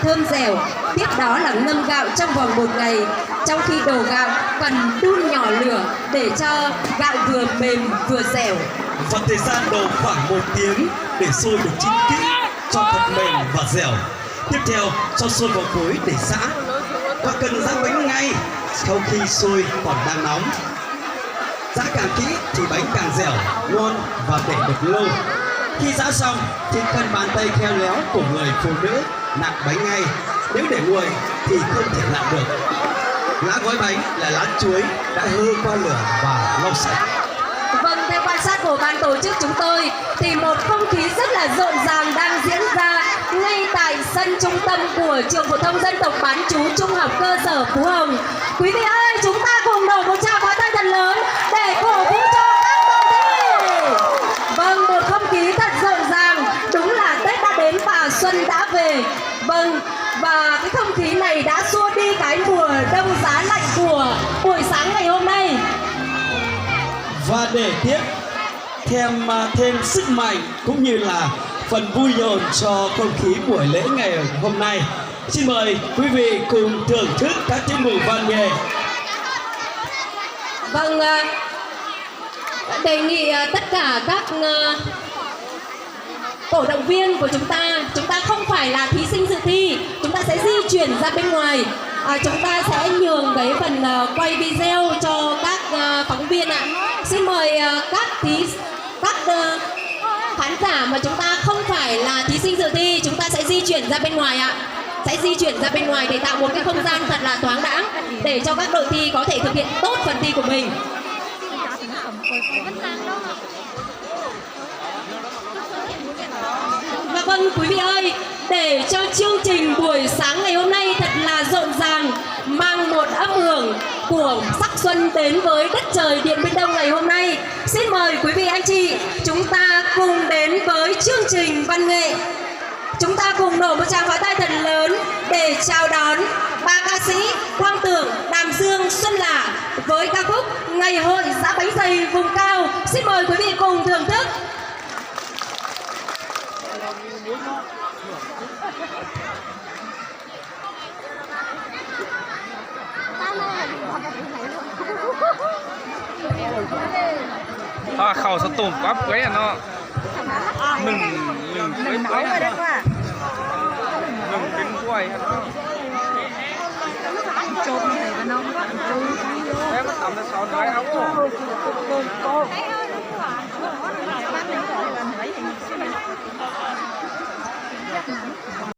thơm dẻo. Tiếp đó là ngâm gạo trong vòng 1 ngày. Trong khi đổ gạo cần đun nhỏ lửa để cho gạo vừa mềm vừa dẻo. Và thời gian đổ khoảng 1 tiếng để xôi được chín kỹ, cho thật mềm và dẻo. Tiếp theo cho xôi vào cối để giã, và cần giã bánh ngay sau khi xôi còn đang nóng. Giã càng kỹ thì bánh càng dẻo, ngon và để được lâu. Khi giã xong thì cần bàn tay khéo léo của người phụ nữ nặn bánh ngay. Nếu để nguội thì không thể làm được. Lá gói bánh là lá chuối đã hơ qua lửa và lau sạch. Vâng, theo quan sát của ban tổ chức chúng tôi thì một không khí rất là rộn ràng đang diễn ra ngay tại sân trung tâm của trường phổ thông dân tộc bán trú trung học cơ sở Phú Hồng. Quý vị ơi, chúng ta cùng nổ một tràng pháo tay thật lớn để cổ vũ cho các đội thi. Vâng, một không khí thật rộn ràng, đúng là Tết đã đến và xuân đã về. Vâng, và cái không khí này đã xua đi cái mùa đông giá lạnh của buổi sáng ngày hôm nay. Và để tiếp thêm sức mạnh cũng như là phần vui nhộn cho không khí buổi lễ ngày hôm nay, xin mời quý vị cùng thưởng thức các tiết mục văn nghệ. Vâng, đề nghị tất cả các cổ động viên của chúng ta không phải là thí sinh dự thi, chúng ta sẽ di chuyển ra bên ngoài. Chúng ta sẽ nhường cái phần quay video cho các phóng viên ạ. Xin mời các khán giả mà chúng ta không phải là thí sinh dự thi, chúng ta sẽ di chuyển ra bên ngoài ạ. Sẽ di chuyển ra bên ngoài để tạo một cái không gian thật là thoáng đãng để cho các đội thi có thể thực hiện tốt phần thi của mình. Và vâng, quý vị ơi, để cho chương trình buổi sáng ngày hôm nay thật là rộn ràng, mang một âm hưởng của sắc xuân đến với đất trời Điện Biên Đông ngày hôm nay, xin mời quý vị anh chị chúng ta cùng đến với chương trình văn nghệ. Chúng ta cùng nổ một tràng pháo tay thật lớn để chào đón ba ca sĩ Quang Tưởng, Đàm Dương, Xuân Lả với ca khúc Ngày hội giã bánh dày vùng cao. Xin mời quý vị cùng thưởng thức. Khẩu satuปั๊บไว้อะเนาะหนึ่งไว้อะหนึ่งเป็นกล้วยครับจบเลยน้องก็แล้วก็ทำแต่สอนไว้ครับ